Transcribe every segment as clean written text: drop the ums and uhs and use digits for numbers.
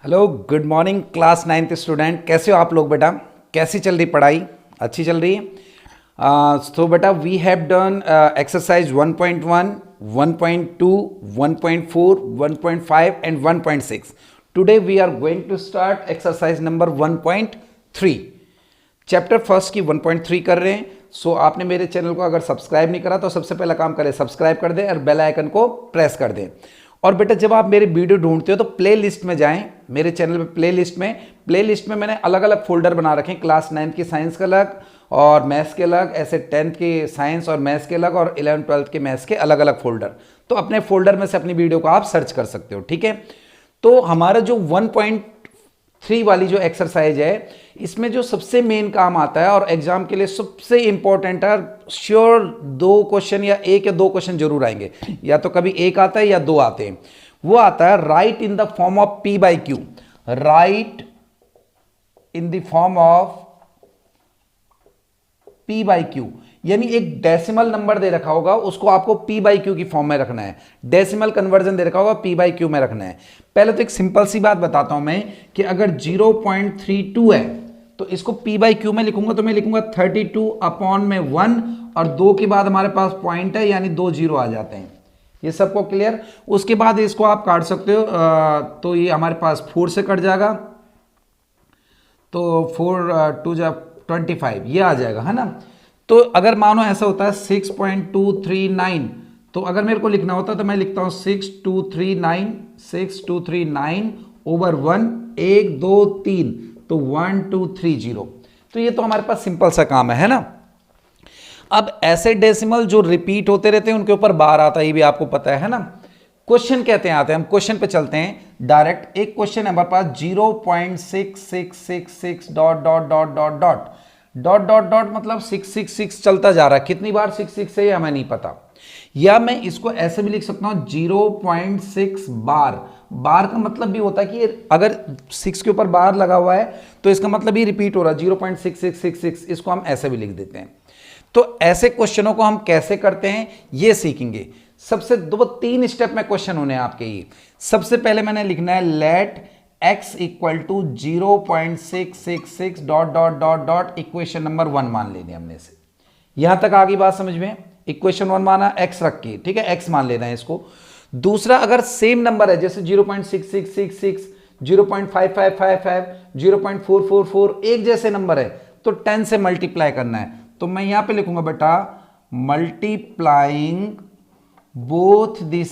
Hello good morning class 9th student, कैसे हो आप लोग बेटा? कैसी चल रही पढ़ाई? अच्छी चल रही है? तो बेटा we have done exercise 1.1, 1.2, 1.4, 1.5 and 1.6. Today we are going to start exercise number 1.3. Chapter first की 1.3 कर रहे हैं. सो आपने मेरे चैनल को अगर सब्सक्राइब नहीं करा तो सबसे पहला काम करें, सब्सक्राइब कर दें और बेल आइकन को प्रेस कर दें. और बेटा जब आप मेरे वीडियो ढूंढते हो तो प्ले लिस्ट में जाएं. मेरे चैनल पे प्ले लिस्ट में मैंने अलग अलग फोल्डर बना रखे हैं. क्लास 9 की साइंस का अलग और मैथ्स के अलग, ऐसे 10th की साइंस और मैथ्स के अलग और 11th 12th के मैथ्स के अलग अलग फोल्डर. तो अपने फोल्डर में से अपनी वीडियो को आप सर्च कर सकते हो. ठीक है, तो हमारा जो 1.3 वाली जो एक्सरसाइज है, इसमें जो सबसे मेन काम आता है और एग्जाम के लिए सबसे इंपॉर्टेंट है, श्योर 2 क्वेश्चन या 1 या 2 क्वेश्चन जरूर आएंगे, या तो कभी 1 आता है या 2 आते हैं. वो आता है right in the form of P by Q. Right in the form of P by Q, यानी एक डेसिमल नंबर दे रखा होगा, उसको आपको P बाई क्यू की फॉर्म में रखना है. डेसिमल कन्वर्जन दे रखा होगा, P बाई क्यू में रखना है. पहले तो एक सिंपल सी बात बताता हूं मैं कि अगर 0.32 है तो इसको P बाई क्यू में लिखूंगा तो मैं लिखूंगा 32 अपॉन में 1 और 2 के बाद हमारे पास पॉइंट है, यानी 2 जीरो आ जाते हैं. ये सबको क्लियर? उसके बाद इसको आप काट सकते हो, तो ये हमारे पास 4 से कट जाएगा, तो 4 2 जा 25 ये आ जाएगा, है ना. तो अगर मानो ऐसा होता है 6.239, तो अगर मेरे को लिखना होता तो मैं लिखता हूं 6239 ओवर 1, 1 2 3, तो 1 2 3 0. तो ये तो हमारे पास सिंपल सा काम है ना. अब ऐसे डेसिमल जो रिपीट होते रहते हैं उनके ऊपर बार आता है, ये भी आपको पता है ना. क्वेश्चन कहते हैं आते हैं, हम क्वेश्चन पे चलते हैं डायरेक्ट. एक क्वेश्चन है हमारे पास 0.6666 dot dot dot dot dot dot dot dot, मतलब 666 चलता जा रहा है. कितनी बार 66 है हमें नहीं पता. या मैं इसको ऐसे भी लिख सकता हूं 0.6 बार. बार का मतलब भी होता है कि अगर 6 के ऊपर बार लगा हुआ है तो इसका मतलब ही रिपीट हो रहा है, 0.6666. इसको हम ऐसे भी लिख देते हैं. तो ऐसे क्वेश्चनों को हम कैसे करते हैं ये सीखेंगे. सबसे 2-3 स्टेप में क्वेश्चन होने हैं आपके. ये सबसे पहले मैंने लिखना है let x equal to 0.666 dot dot dot dot equation number 1 मान लेने हमने से. यहां तक आगे बात समझ में? इक्वेशन 1 माना x रख के, ठीक है, x मान लेना है इसको. दूसरा, अगर सेम नंबर है जैसे 0.6666, 0.5555, 0.444 एक जैसे नंबर है तो 10 से मल्टीप्लाई करना है. तो मैं यहां पे लिखूंगा बेटा multiplying both the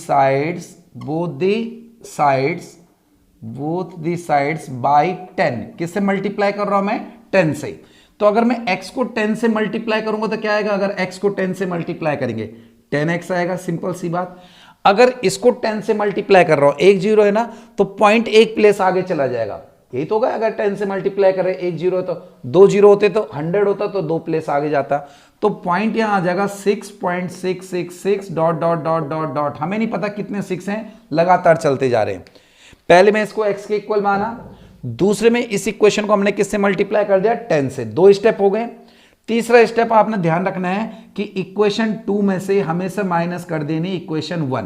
sides by 10. किससे मल्टीप्लाई कर रहा हूं मैं? 10 से. तो अगर मैं x को 10 से मल्टीप्लाई करूंगा तो क्या आएगा? अगर x को 10 से मल्टीप्लाई करेंगे 10x आएगा, सिंपल सी बात. अगर इसको 10 से मल्टीप्लाई कर रहा हूं, एक जीरो है ना, तो पॉइंट एक प्लेस आगे चला जाएगा. यही तो होगा, अगर 10 से मल्टीप्लाई करें, एक जीरो है तो 2 जीरो होते तो 100 होता तो 2 प्लेस आगे जाता. तो पॉइंट यहां आ जाएगा 6.666 dot dot dot dot dot. हमें नहीं पता कितने 6 हैं, लगातार चलते जा रहे हैं. पहले में इसको x के इक्वल माना, दूसरे में इस इक्वेशन को हमने किससे मल्टीप्लाई कर दिया? 10 से. 2 स्टेप हो गए. तीसरा स्टेप आपने ध्यान रखना है कि इक्वेशन 2 में से हमेशा माइनस कर देनी इक्वेशन 1.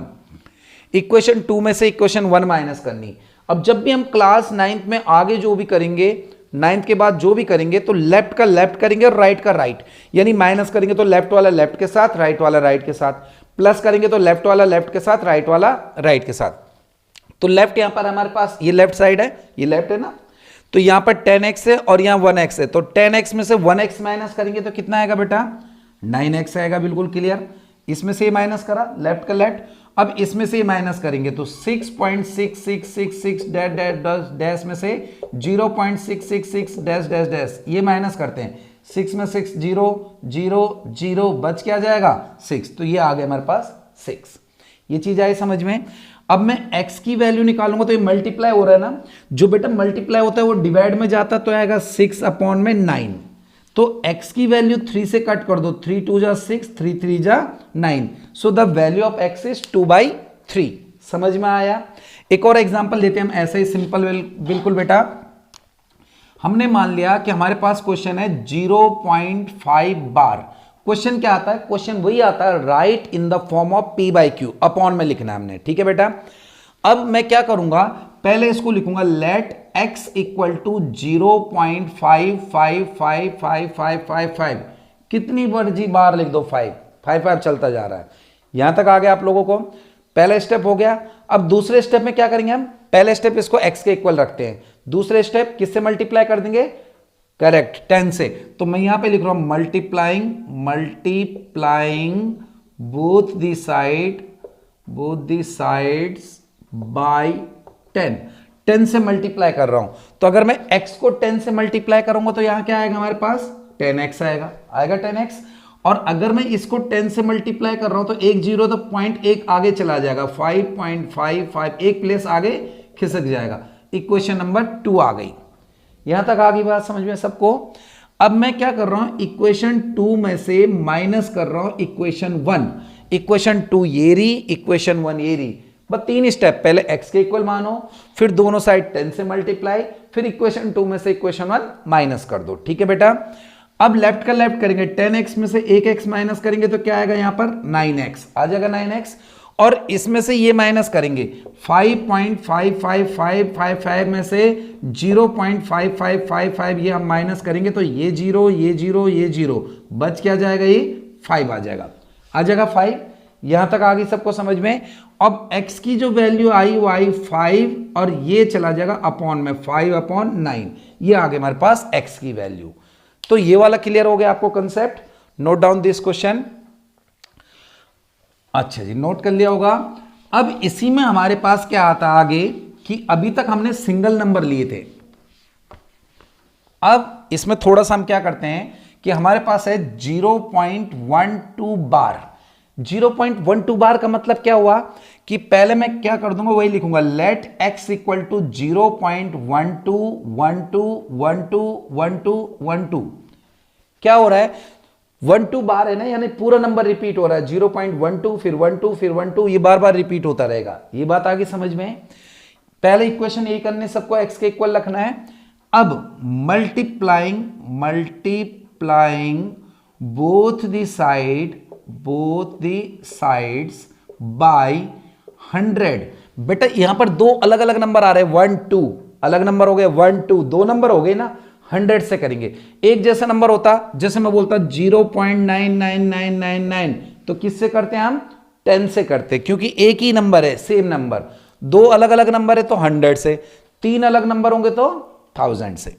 इक्वेशन 2 में से इक्वेशन 1 माइनस करनी. अब जब भी हम क्लास 9th में आगे जो भी करेंगे, 9th के बाद जो भी करेंगे, तो लेफ्ट का लेफ्ट करेंगे और राइट का राइट. यानी माइनस करेंगे तो लेफ्ट वाला लेफ्ट के साथ, राइट वाला राइट के साथ. प्लस करेंगे तो लेफ्ट वाला लेफ्ट के साथ, राइट वाला राइट के साथ. तो लेफ्ट यहां पर हमारे पास ये लेफ्ट साइड है, ये लेफ्ट है ना, तो यहां पर 10x है और यहां 1x है. तो 10x में से 1x माइनस करेंगे तो कितना आएगा बेटा? 9x आएगा. बिल्कुल क्लियर. इसमें से माइनस करा लेफ्ट का लेफ्ट. अब इसमें से माइनस करेंगे तो 6.6666 डैश डैश डैश में से 0.666 डैश डैश डैश ये माइनस करते हैं. 6 में 6 0 0 0 बच क्या जाएगा? 6. तो ये आ गया हमारे पास 6. ये चीज आई समझ में? अब मैं x की वैल्यू निकालूंगा तो ये मल्टीप्लाई हो रहा है ना. जो बेटा मल्टीप्लाई होता है वो डिवाइड में जाता तो आएगा 6 अपॉन में 9. तो x की वैल्यू 3 से कट कर दो, 3 2 जा 6, 3 3 जा 9. So the value of x is 2/3. समझ में आया? एक और एग्जांपल लेते हैं हम ऐसे ही सिंपल. बिल्कुल बेटा, हमने मान लिया कि हमारे पास क्वेश्चन है 0.5 बार. क्वेश्चन क्या आता है? क्वेश्चन वही आता है right in the form of P by Q. Upon में लिखना है हमने, ठीक है बेटा. अब मैं क्या करूंगा, पहले इसको लिखूंगा लेट x इक्वल टू 0.555555, कितनी मर्जी बार लिख दो, 5 चलता जा रहा है। यहां तक आ गया आप लोगों को, पहला स्टेप हो गया। अब दूसरे स्टेप में क्या करेंगे हम, पहले स्टेप इसको x के इक्वल रखते हैं, दूसरे स्टेप किससे मल्टीप्लाई कर देंगे, करेक्ट 10 से। तो मैं यहां पे लिख रहा हूं multiplying both the sides by 10 से मल्टीप्लाई कर रहा हूं। तो अगर मैं x को 10 से मल्टीप्लाई करूंगा तो यहां क्या आएगा हमारे पास, 10x आएगा 10x। और अगर मैं इसको 10 से मल्टीप्लाई कर रहा हूं तो एक जीरो तो 0.1 आगे चला जाएगा, 5.55, एक प्लेस आगे खिसक जाएगा। इक्वेशन नंबर 2 आ गई। यहां तक आ गई बात समझ में सबको। अब मैं क्या कर रहा हूं, इक्वेशन 2 में से माइनस कर रहा हूं इक्वेशन 1। इक्वेशन 2 ये रही, इक्वेशन 1 ये रही। बस 3 स्टेप, पहले x के इक्वल मानो, फिर दोनों साइड 10 से मल्टीप्लाई, फिर इक्वेशन 2 में से इक्वेशन 1 माइनस कर दो। ठीक है बेटा। अब लेफ्ट का लेफ्ट करेंगे, 10x में से 1x माइनस करेंगे तो क्या आएगा यहां पर 9x आ जाएगा, 9x। और इसमें से ये माइनस करेंगे, 5.5555 में से 0.5555 ये हम माइनस करेंगे तो ये जीरो, ये जीरो, ये जीरो, बच क्या जाएगा, ये 5 आ जाएगा 5। यहां तक आ गई सबको समझ में। अब x की जो वैल्यू आई वो आई 5 और ये चला जाएगा अपॉन में 5/9, ये आ गया हमारे पास x की वैल्यू। तो ये वाला क्लियर हो गया आपको concept. Note down this question. अच्छा जी, नोट कर लिया होगा। अब इसी में हमारे पास क्या आता है आगे कि अभी तक हमने सिंगल नंबर लिए थे, अब इसमें थोड़ा सा हम क्या करते हैं कि हमारे पास है 0.12 बार। 0.12 बार का मतलब क्या हुआ कि पहले मैं क्या कर दूंगा, वही लिखूंगा लेट x इक्वल टू 0.12121212। क्या हो रहा है, 12 बार है ना, यानी पूरा नंबर रिपीट हो रहा है। 0.12 फिर 12 फिर 12, ये बार बार रिपीट होता रहेगा। ये बात आगे समझ में। पहले इक्वेशन यही करने, सबको x के इक्वल रखना है। अब multiplying both the sides by 100। बेटा यहां पर दो अलग अलग नंबर आ रहे हैं, 1 2 अलग नंबर हो गए, 1 2 दो नंबर हो गए ना, 100 से करेंगे। एक जैसा नंबर होता, जैसे मैं बोलता 0.99999, तो किससे करते हैं हम, 10 से करते, क्योंकि एक ही नंबर है, सेम नंबर। दो अलग अलग नंबर है तो 100 से, तीन अलग नंबर होंगे तो 1000 से।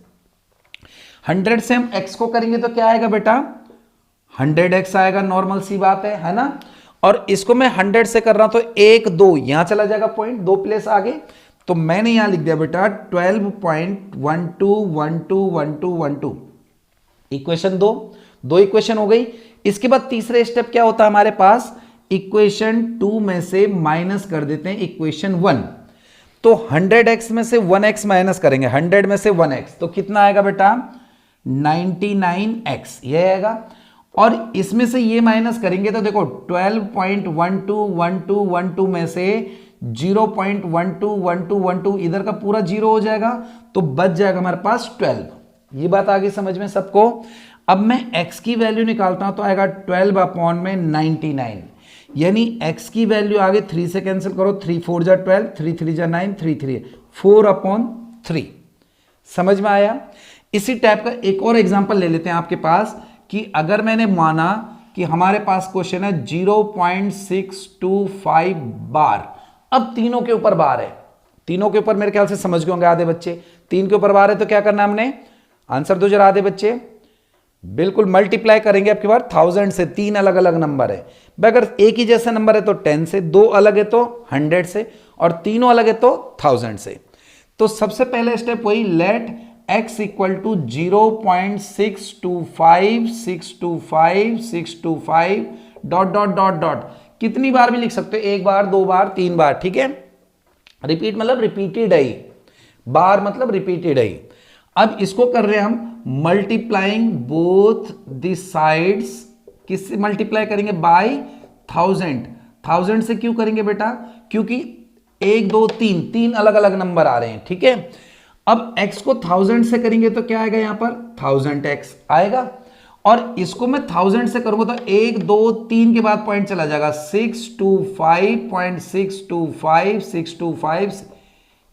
100 से हम x को करेंगे तो क्या आएगा बेटा, 100x आएगा, नॉर्मल सी बात है ना। और इसको मैं 100 से कर रहा हूं तो 1 2 यहां चला जाएगा पॉइंट, 2 प्लेस आगे, तो मैंने यहां लिख दिया बेटा 12.121212। इक्वेशन 2 इक्वेशन हो गई। इसके बाद तीसरे स्टेप क्या होता है हमारे पास, इक्वेशन 2 में से माइनस कर देते हैं इक्वेशन 1। तो 100x में से 1x माइनस करेंगे, 100 में से 1x तो कितना आएगा बेटा 99x, ये आएगा। और इसमें से ये माइनस करेंगे तो देखो 12.121212 में से 0.121212 इधर का पूरा जीरो हो जाएगा, तो बच जाएगा हमारे पास 12। ये बात आगे समझ में सबको। अब मैं x की वैल्यू निकालता हूं तो आएगा 12/99, यानी x की वैल्यू आगे 3 से कैंसिल करो, 3 4 जा 12, 3 3 जा 9, 3 3 4/3। समझ में आया। इसी टाइप का एक और एग्जांपल ले लेते हैं आपके पास कि अगर मैंने माना कि हमारे पास क्वेश्चन है 0.625 बार। अब तीनों के ऊपर बार है, तीनों के ऊपर मेरे ख्याल से समझ गए होंगे आधे बच्चे। 3 के ऊपर बार है तो क्या करना हमने, आंसर दो जरा आधे बच्चे, बिल्कुल मल्टीप्लाई करेंगे आपके बार 1000 से। 3 अलग अलग नंबर है, अगर एक ही जैसा नंबर है तो 10 से, 2 अलग है तो 100 से, और तीनों अलग है तो 1000 से। तो सबसे पहले स्टेप वही let x equal to 0.625 dot dot dot dot. कितनी बार भी लिख सकते हो, 1 बार 2 बार 3 बार, ठीक है। रिपीट मतलब रिपीटेड है, बार मतलब रिपीटेड है। अब इसको कर रहे हैं हम मल्टीप्लाइंग बोथ द साइड्स, किससे मल्टीप्लाई करेंगे, बाय 1000 से क्यों करेंगे बेटा, क्योंकि 1 2 3 अलग अलग नंबर आ रहे हैं, ठीक है। अब x को 1000 से करेंगे तो क्या आएगा यहां पर 1000x आएगा, और इसको मैं 1000 से करूंगा तो 1 2 3 के बाद पॉइंट चला जाएगा 625.625 625,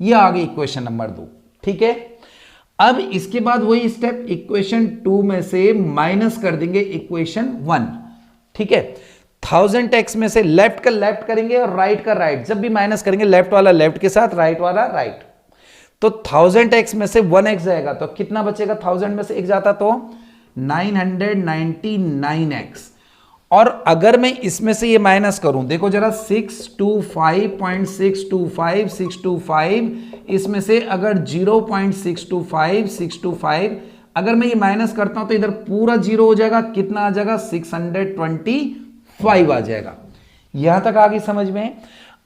ये आ गई इक्वेशन नंबर 2। ठीक है, अब इसके बाद वही स्टेप, इक्वेशन 2 में से माइनस कर देंगे इक्वेशन 1। ठीक है, 1000x में से लेफ्ट का लेफ्ट करेंगे और राइट का राइट, जब भी माइनस करेंगे लेफ्ट वाला लेफ्ट के साथ, राइट वाला राइट। तो 1000x में से 1x जाएगा तो कितना बचेगा, 1000 में से 1 जाता तो 999x। और अगर मैं इसमें से ये माइनस करूं, देखो जरा 625.625 इसमें से अगर 0.625 अगर मैं ये माइनस करता हूं तो इधर पूरा जीरो हो जाएगा, कितना आ जाएगा 625 आ जाएगा। यहां तक आ गई समझ में।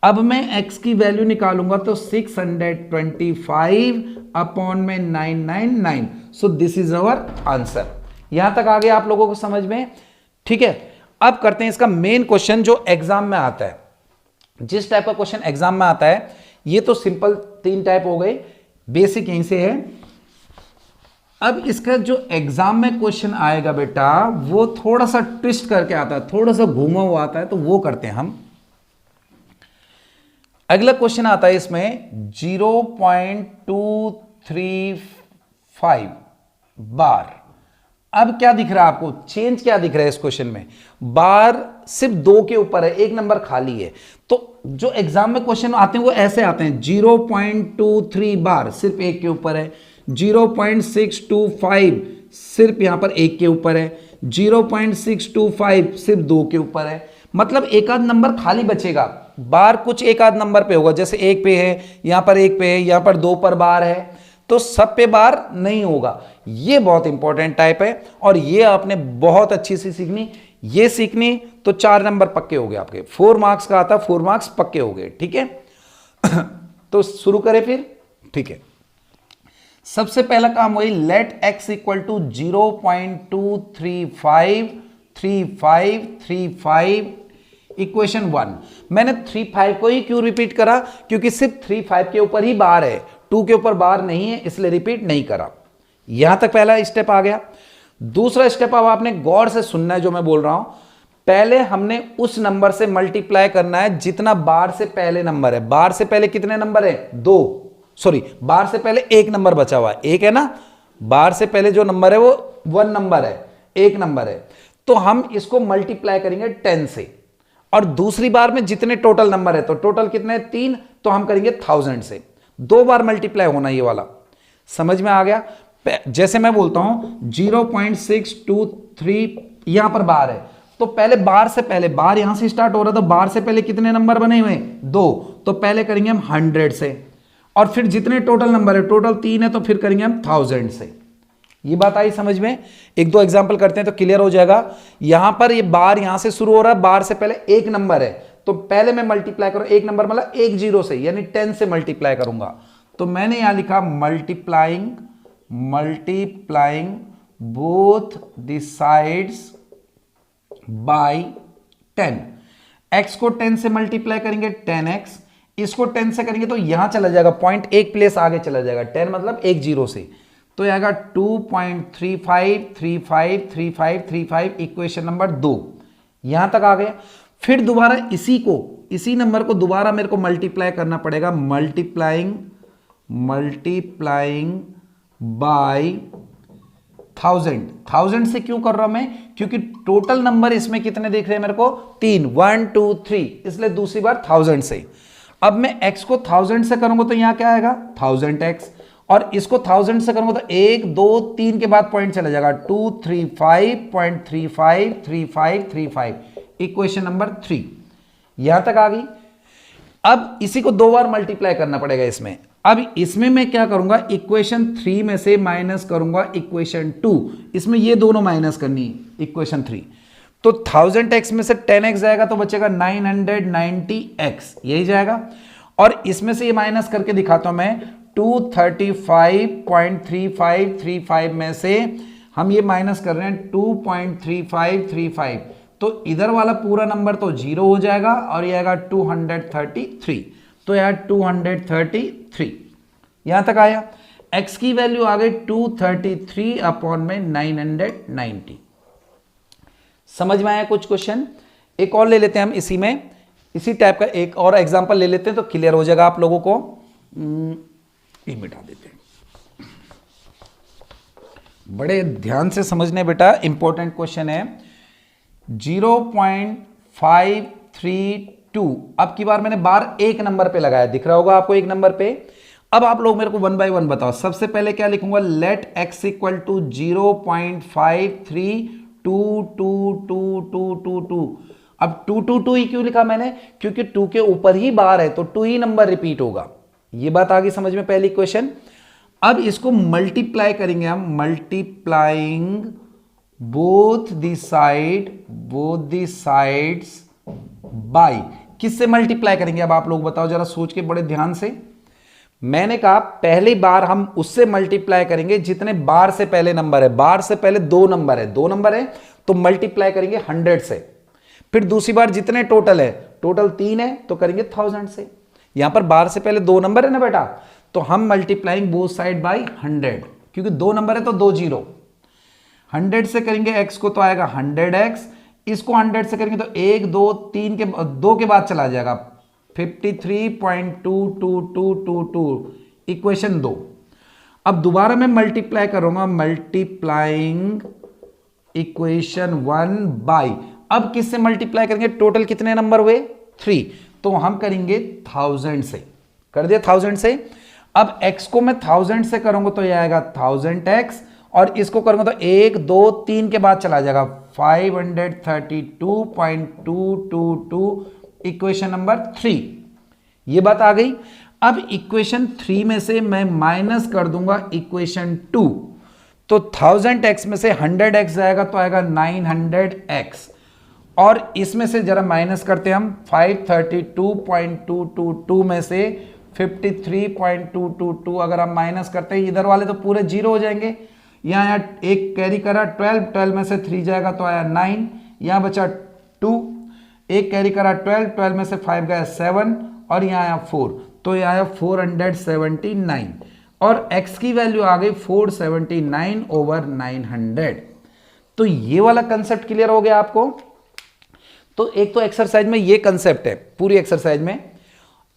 अब मैं x की वैल्यू निकालूंगा तो 625 अपॉन में 999, so this is our answer. यहां तक आ गया आप लोगों को समझ में। ठीक है, अब करते हैं इसका मेन क्वेश्चन जो एग्जाम में आता है। जिस टाइप का क्वेश्चन एग्जाम में आता है, ये तो सिंपल 3 टाइप हो गए, बेसिक यहीं से है। अब इसका जो एग्जाम में क्वेश्चन आएगा बेटा, वो थोड़ा सा ट्विस्ट करके आता है, थोड़ा सा घूमा हुआ आता है, तो वो करते हैं हम। अगला क्वेश्चन आता है इसमें 0.235 बार। अब क्या दिख रहा है आपको, चेंज क्या दिख रहा है इस क्वेश्चन में, बार सिर्फ 2 के ऊपर है, 1 नंबर खाली है। तो जो एग्जाम में क्वेश्चन आते हैं वो ऐसे आते हैं, 0.23 बार सिर्फ 1 के ऊपर है, 0.625 सिर्फ यहां पर 1 के ऊपर है, 0.625 सिर्फ 2 के ऊपर है। मतलब एक आध नंबर खाली बचेगा, बार कुछ एक आध नंबर पे होगा, जैसे 1 पे है, यहां पर 1 पे है, यहां पर 2 पर बार है, तो सब पे बार नहीं होगा। ये बहुत इंपॉर्टेंट टाइप है और ये आपने बहुत अच्छी सी सीखनी। ये सीखनी तो 4 नंबर पक्के हो गए आपके, 4 मार्क्स का आता, 4 मार्क्स पक्के हो गए। ठीक है, तो शुरू करें फिर। ठीक है, सबसे पहला काम वही, let x equal to 0.2353535 equation 1। मैंने 35 को ही क्यों रिपीट करा, क्योंकि सिर्फ 35 के ऊपर ही बार है, 2 के ऊपर बार नहीं है, इसलिए रिपीट नहीं करा। यहां तक पहला स्टेप आ गया। दूसरा स्टेप अब आपने गौर से सुनना है जो मैं बोल रहा हूं। पहले हमने उस नंबर से मल्टीप्लाई करना है जितना बार से पहले नंबर है। बार से पहले कितने नंबर है, 2, सॉरी बार से पहले 1 नंबर बचा हुआ है, 1 है ना, बार से पहले जो नंबर है वो 1 नंबर है, 1 नंबर है। तो हम इसको मल्टीप्लाई करेंगे 10 से, और दूसरी बार में जितने टोटल नंबर है, तो टोटल कितने 3, तो हम करेंगे 1000 से। 2 बार मल्टीप्लाई होना ये वाला, समझ में आ गया। जैसे मैं बोलता हूं 0.623 यहां पर बार है, तो पहले बार से पहले, बार यहां से स्टार्ट हो रहा था, बार से पहले कितने नंबर बने हुए हैं, 2, तो पहले करेंगे हम 100 से, और फिर जितने टोटल नंबर है, टोटल 3 है, तो फिर करेंगे हम 1000 से। ये बात आई समझ में। 1-2 एग्जांपल करते हैं तो क्लियर हो जाएगा। यहां पर ये बार यहां से शुरू हो रहा है, बार से पहले 1 नंबर है, तो पहले मैं मल्टीप्लाई करूं 1 नंबर मतलब 1 0 से, यानी 10 से मल्टीप्लाई करूंगा। तो मैंने यहां लिखा multiplying both the sides by 10। x को 10 से मल्टीप्लाई करेंगे 10x, इसको 10 से करेंगे तो यहां चला जाएगा, पॉइंट 1 प्लेस आगे चला जाएगा, 10 मतलब 1 0 से, तो आएगा 2.35353535 इक्वेशन नंबर 2। यहां तक आ गया। फिर दोबारा इसी नंबर को दोबारा मेरे को मल्टीप्लाई करना पड़ेगा, मल्टीप्लाइंग बाय 1000 से क्यों कर रहा हूं मैं, क्योंकि टोटल नंबर इसमें कितने देख रहे हैं मेरे को, 3, 1 2 3, इसलिए दूसरी बार 1000 से। अब मैं x को 1000 से करूंगा तो यहां क्या आएगा 1000x, और इसको 1000 से करूंगा तो 1 2 3 के बाद पॉइंट चला जाएगा 235.353535 इक्वेशन नंबर 3। यहां तक आ गई। अब इसी को 2 बार मल्टीप्लाई करना पड़ेगा इसमें। अब इसमें मैं क्या करूंगा, इक्वेशन 3 में से माइनस करूंगा इक्वेशन 2, इसमें ये दोनों माइनस करनी है इक्वेशन 3, तो 1000x में से 10x जाएगा तो बचेगा 990x, यही जाएगा। और इसमें से ये माइनस करके दिखाता हूं मैं, 235.3535 में से हम ये माइनस कर रहे हैं 2.3535, तो इधर वाला पूरा नंबर तो 0 हो जाएगा और ये आएगा 233, तो यार 233। यहां तक आया। x की वैल्यू आ गई 233 अपॉन में 990। समझ में आया कुछ क्वेश्चन। एक और ले लेते हैं हम इसी टाइप का एक और एग्जांपल ले लेते हैं तो क्लियर हो जाएगा आप लोगों को। ये मिटा देते हैं। बड़े ध्यान से समझने बेटा, इंपॉर्टेंट क्वेश्चन है। 0.532 अब की बार मैंने बार एक नंबर पे लगाया, दिख रहा होगा आपको एक नंबर पे। अब आप लोग मेरे को 1 बाय 1 बताओ। सबसे पहले क्या लिखूंगा, लेट x इक्वल टू 0.5322222। अब 2 ही क्यों लिखा मैंने, क्योंकि 2 के ऊपर ही बार है तो 2 ही नंबर रिपीट होगा। ये बात आ गई समझ में, पहली क्वेश्चन। अब इसको मल्टीप्लाई करेंगे हम, multiplying both the sides by. किससे मल्टीप्लाई करेंगे अब आप लोग बताओ जरा सोच के बड़े ध्यान से। मैंने कहा पहली बार हम उससे मल्टीप्लाई करेंगे जितने बार से पहले नंबर है। बार से पहले 2 नंबर है, 2 नंबर है तो मल्टीप्लाई करेंगे 100 से। फिर दूसरी बार जितने टोटल है, टोटल 3 है तो करेंगे 1000 से। यहां पर बार से पहले 2 नंबर है ना बेटा, तो हम मल्टीप्लाइंग बोथ साइड बाय 100, क्योंकि 2 नंबर है तो 2 जीरो। 100 से करेंगे x को तो आएगा 100x, इसको 100 से करेंगे तो 1 2 3 के 2 के बाद चला जाएगा 53.22222 इक्वेशन 2। अब दोबारा मैं मल्टीप्लाई करूंगा, मल्टीप्लाइंग इक्वेशन 1 बाय, अब किससे मल्टीप्लाई करेंगे, टोटल कितने नंबर हुए 3, तो हम करेंगे 1000 से, कर दिया 1000 से। अब x को मैं 1000 से करूंगा तो यह आएगा 1000x, और इसको करूंगा तो 1 2 3 के बाद चला जाएगा 532.222 इक्वेशन नंबर 3। ये बात आ गई। अब इक्वेशन 3 में से मैं माइनस कर दूंगा इक्वेशन 2, तो 1000x में से 100x जाएगा तो आएगा 900x, और इसमें से जरा माइनस करते हैं हम 532.222 में से 53.222 अगर हम माइनस करते हैं, इधर वाले तो पूरे जीरो हो जाएंगे। यहाँ एक कैरी करा 12 में से 3 जाएगा तो आया 9, यहाँ बचा 2, एक कैरी करा 12 में से 5 गया 7, और यहाँ आया 4, तो यह आया 479, और x की वैल्यू आ गई 479/900। तो ये वाला कंसेप्ट क्लियर हो गया आपको। तो एक तो एक्सरसाइज में ये कंसेप्ट है, पूरी एक्सरसाइज में।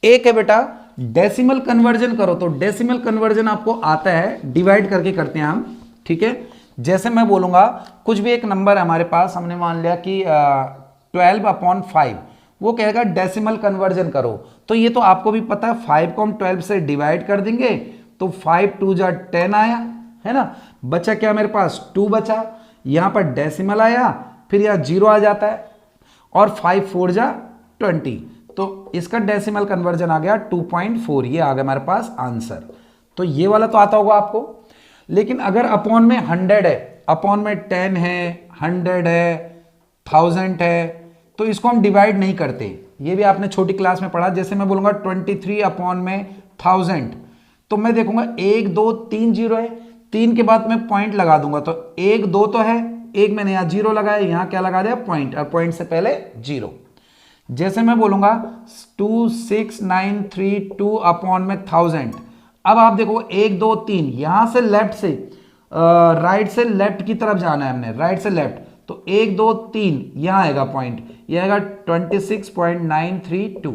एक है बेटा डेसिमल कन्वर्जन करो, तो डेसिमल कन्वर्जन आपको आता है, डिवाइड करके करते हैं हम, ठीक है। जैसे मैं बोलूंगा कुछ भी एक नंबर है हमारे पास, हमने मान लिया कि 12/5, वो कहेगा डेसिमल कन्वर्जन करो, तो ये तो आपको भी पता है 5 को हम 12 से डिवाइड कर देंगे तो 5 2 जा 10 आया, है ना। बचा क्या मेरे पास 2 बचा, यहां पर डेसिमल आया, फिर यहां 0 आ जाता है, और 5 4 जा 20, तो इसका डेसिमल कन्वर्जन आ गया 2.4, ये आ गया हमारे पास आंसर। तो ये वाला तो आता होगा आपको। लेकिन अगर अपॉन में 100 है, अपॉन में 10 है, 100 है, 1000 है, तो इसको हम डिवाइड नहीं करते। ये भी आपने छोटी क्लास में पढ़ा। जैसे मैं बोलूंगा 23/1000, तो मैं देखूंगा 1 2 3 जीरो है, 3 के बाद मैं पॉइंट लगा दूंगा, तो 1 2 तो है, एक मैंने यहां जीरो लगाया, यहां क्या लगा दिया पॉइंट, और पॉइंट से पहले जीरो। जैसे मैं बोलूंगा 26,932 अपॉन में 1000, अब आप देखो 1 2 3, यहां से लेफ्ट से राइट से लेफ्ट की तरफ जाना है हमने, राइट से लेफ्ट, तो 1 2 3 यहां आएगा पॉइंट, यह आएगा 26.932,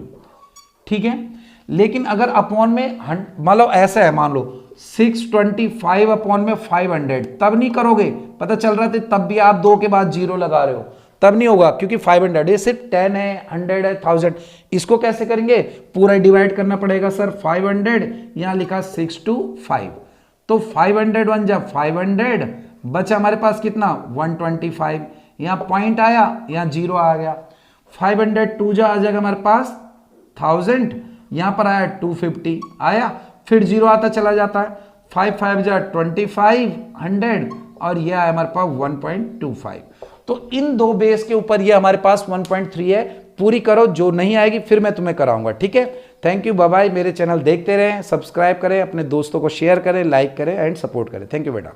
ठीक है। लेकिन अगर अपॉन में मान लो ऐसा है, मान लो 625 अपॉन में 500, तब नहीं करोगे, पता चल रहा था तब भी आप 2 के बाद जीरो लगा रहे हो, तब नहीं होगा, क्योंकि 500 ये सिर्फ 10 है, 100 है, 1000। इसको कैसे करेंगे, पूरा डिवाइड करना पड़ेगा सर। 500 यहां लिखा 6 to 5, तो 500 1 जा 500, बचा हमारे पास कितना 125, यहां पॉइंट आया, यहां जीरो आ गया। 500 2 जा आ जाएगा हमारे पास 1000, यहां पर आया 250 आया, फिर जीरो आता चला जाता है, 5 5 जा 2500, और यह आया हमारे पास 1.25। तो इन दो बेस के ऊपर ये हमारे पास 1.3 है। पूरी करो, जो नहीं आएगी फिर मैं तुम्हें कराऊंगा, ठीक है। Thank you, bye bye. मेरे चैनल देखते रहें, सब्सक्राइब करें, अपने दोस्तों को शेयर करें, लाइक करें एंड सपोर्ट करें। थैंक यू बेटा।